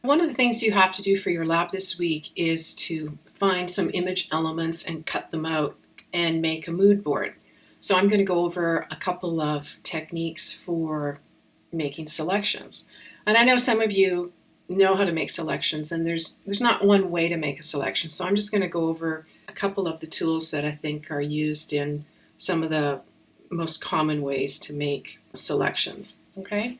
One of the things you have to do for your lab this week is to find some image elements and cut them out and make a mood board. So I'm going to go over a couple of techniques for making selections. And I know some of you know how to make selections, and there's not one way to make a selection. So I'm just going to go over a couple of the tools that I think are used in some of the most common ways to make selections. Okay?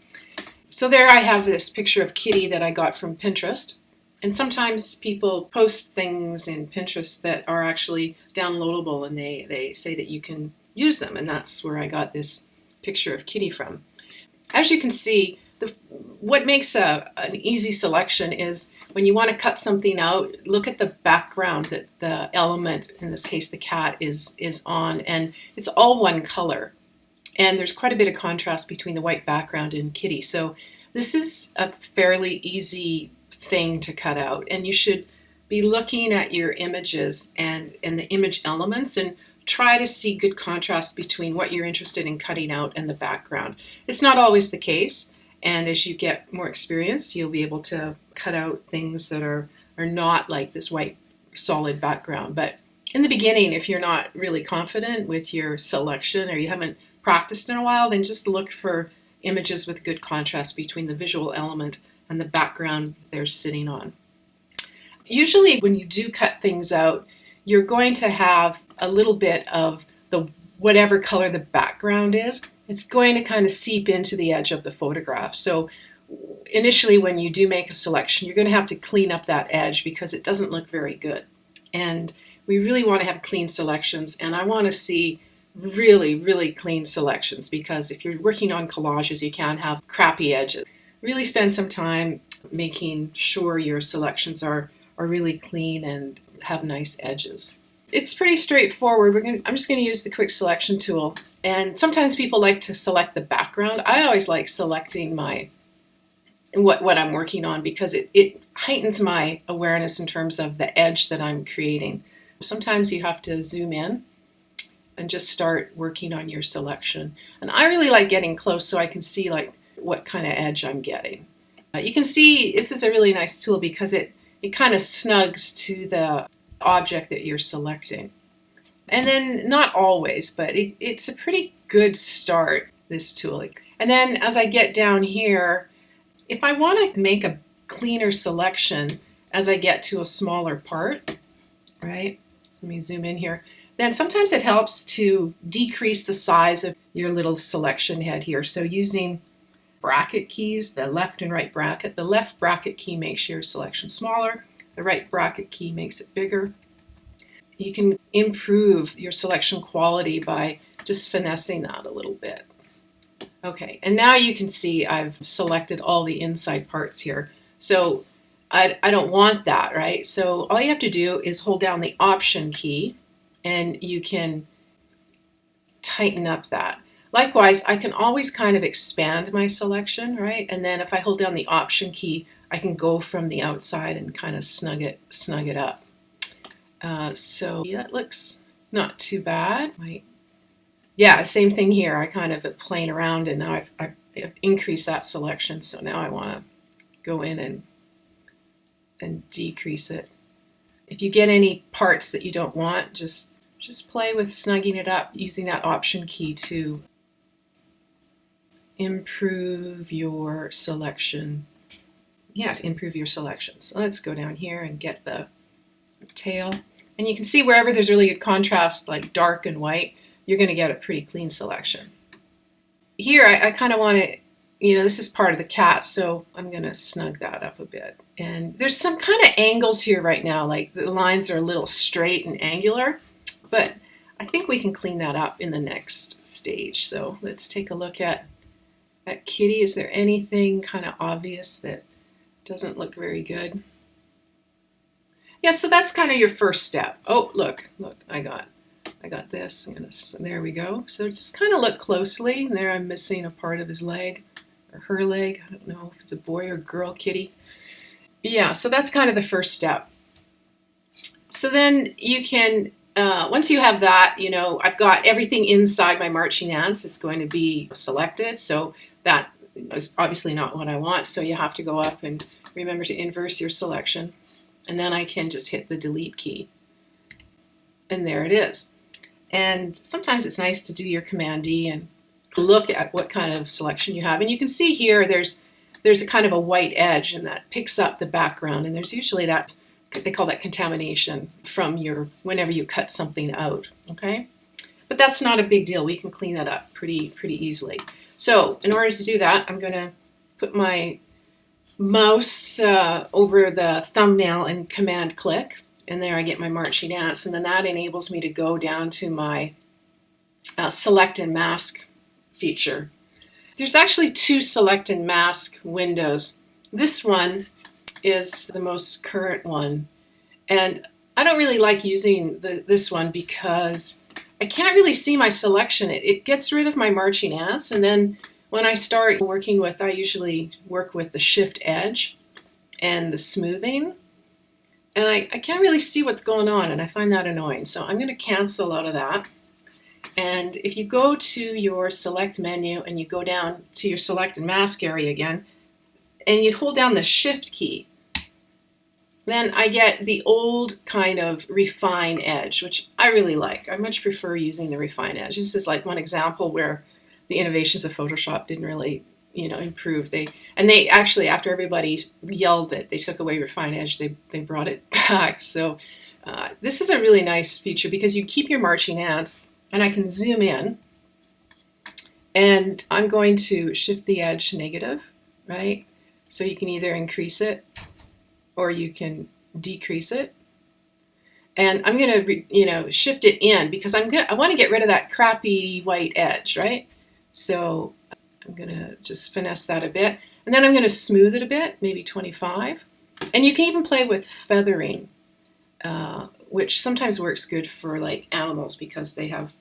So there I have this picture of Kitty that I got from Pinterest. And sometimes people post things in Pinterest that are actually downloadable, and they say that you can use them. And that's where I got this picture of Kitty from. As you can see, what makes an easy selection is when you want to cut something out, look at the background that the element, in this case the cat, is on. And it's all one color. And there's quite a bit of contrast between the white background and Kitty. So this is a fairly easy thing to cut out. And you should be looking at your images and the image elements and try to see good contrast between what you're interested in cutting out and the background. It's not always the case. And as you get more experienced, you'll be able to cut out things that are not like this white solid background. But in the beginning, if you're not really confident with your selection or you haven't practiced in a while, then just look for images with good contrast between the visual element and the background they're sitting on. Usually when you do cut things out, you're going to have a little bit of the whatever color the background is. It's going to kind of seep into the edge of the photograph. So initially when you do make a selection, you're going to have to clean up that edge because it doesn't look very good. And we really want to have clean selections, and I want to see really, really clean selections, because if you're working on collages, you can't have crappy edges. Really spend some time making sure your selections are really clean and have nice edges. It's pretty straightforward. I'm just going to use the quick selection tool. And sometimes people like to select the background. I always like selecting what I'm working on because it heightens my awareness in terms of the edge that I'm creating. Sometimes you have to zoom in and just start working on your selection. And I really like getting close so I can see like what kind of edge I'm getting. You can see this is a really nice tool because it kind of snugs to the object that you're selecting. And then not always, but it's a pretty good start, this tool. And then as I get down here, if I want to make a cleaner selection as I get to a smaller part, right? So let me zoom in here. Then sometimes it helps to decrease the size of your little selection head here. So using bracket keys, the left and right bracket, the left bracket key makes your selection smaller, the right bracket key makes it bigger. You can improve your selection quality by just finessing that a little bit. Okay, and now you can see I've selected all the inside parts here. So I don't want that, right? So all you have to do is hold down the Option key and you can tighten up that. Likewise, I can always kind of expand my selection, right? And then if I hold down the Option key, I can go from the outside and kind of snug it up. So that looks not too bad. Yeah, same thing here. I kind of playing around and now I've increased that selection. So now I want to go in and decrease it. If you get any parts that you don't want, just play with snugging it up using that Option key to improve your selection. Yeah, to improve your selection. So let's go down here and get the tail. And you can see wherever there's really good contrast, like dark and white, you're going to get a pretty clean selection. Here, I kind of want to, this is part of the cat, so I'm going to snug that up a bit. And there's some kind of angles here right now, like the lines are a little straight and angular, but I think we can clean that up in the next stage. So let's take a look at Kitty. Is there anything kind of obvious that doesn't look very good? Yeah, so that's kind of your first step. Oh, look, I got this. There we go. So just kind of look closely. There I'm missing a part of his leg or her leg. I don't know if it's a boy or girl Kitty. Yeah, so that's kind of the first step. So then you can, once you have that, I've got everything inside my marching ants is going to be selected. So that is obviously not what I want. So you have to go up and remember to inverse your selection, and then I can just hit the delete key. And there it is. And sometimes it's nice to do your Command D and look at what kind of selection you have. And you can see here there's a kind of a white edge, and that picks up the background, and there's usually that, they call that contamination from whenever you cut something out, okay? But that's not a big deal. We can clean that up pretty easily. So in order to do that, I'm going to put my mouse over the thumbnail and Command click, and there I get my marching ants, and then that enables me to go down to my select and mask feature. There's actually two select and mask windows. This one is the most current one, and I don't really like using this one because I can't really see my selection. It gets rid of my marching ants, and then when I start working with, I usually work with the shift edge and the smoothing, and I can't really see what's going on, and I find that annoying. So I'm going to cancel out of that. And if you go to your select menu and you go down to your select and mask area again, and you hold down the shift key, then I get the old kind of refine edge, which I really like. I much prefer using the refine edge. This is like one example where the innovations of Photoshop didn't really, improve. They actually, after everybody yelled that they took away refine edge, they brought it back. So this is a really nice feature because you keep your marching ants, and I can zoom in, and I'm going to shift the edge negative, right? So you can either increase it or you can decrease it. And I'm going to, shift it in because I want to get rid of that crappy white edge, right? So I'm going to just finesse that a bit. And then I'm going to smooth it a bit, maybe 25. And you can even play with feathering, which sometimes works good for like animals because they have,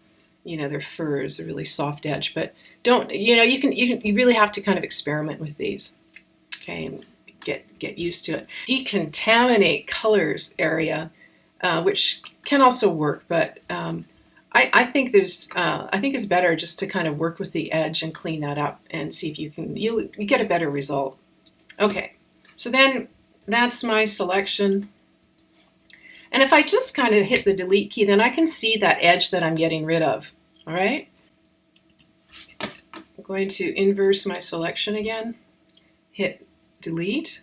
their fur is a really soft edge. But don't, you really have to kind of experiment with these, okay, and get used to it. Decontaminate colors area, which can also work, but I think it's better just to kind of work with the edge and clean that up and see if you get a better result. Okay, so then that's my selection. And if I just kind of hit the delete key, then I can see that edge that I'm getting rid of. All right. I'm going to inverse my selection again, hit delete,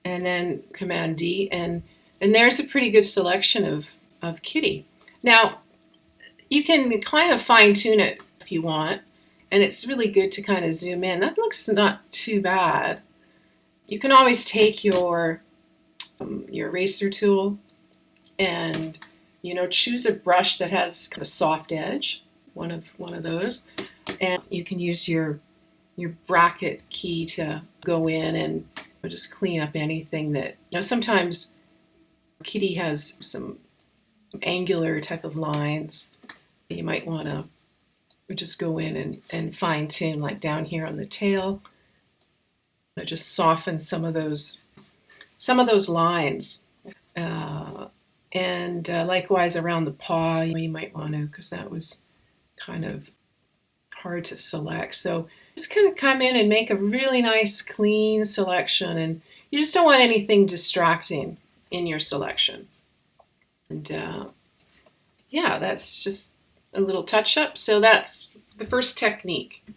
and then Command D, and there's a pretty good selection of Kitty. Now, you can kind of fine tune it if you want, and it's really good to kind of zoom in. That looks not too bad. You can always take your eraser tool and choose a brush that has kind of a soft edge, one of those, and you can use your bracket key to go in and just clean up anything that, sometimes Kitty has some angular type of lines that you might want to just go in and fine tune, like down here on the tail. Just soften some of those lines, and likewise around the paw, you might want to, because that was kind of hard to select. So just kind of come in and make a really nice clean selection, and you just don't want anything distracting in your selection. And yeah, that's just a little touch up. So that's the first technique.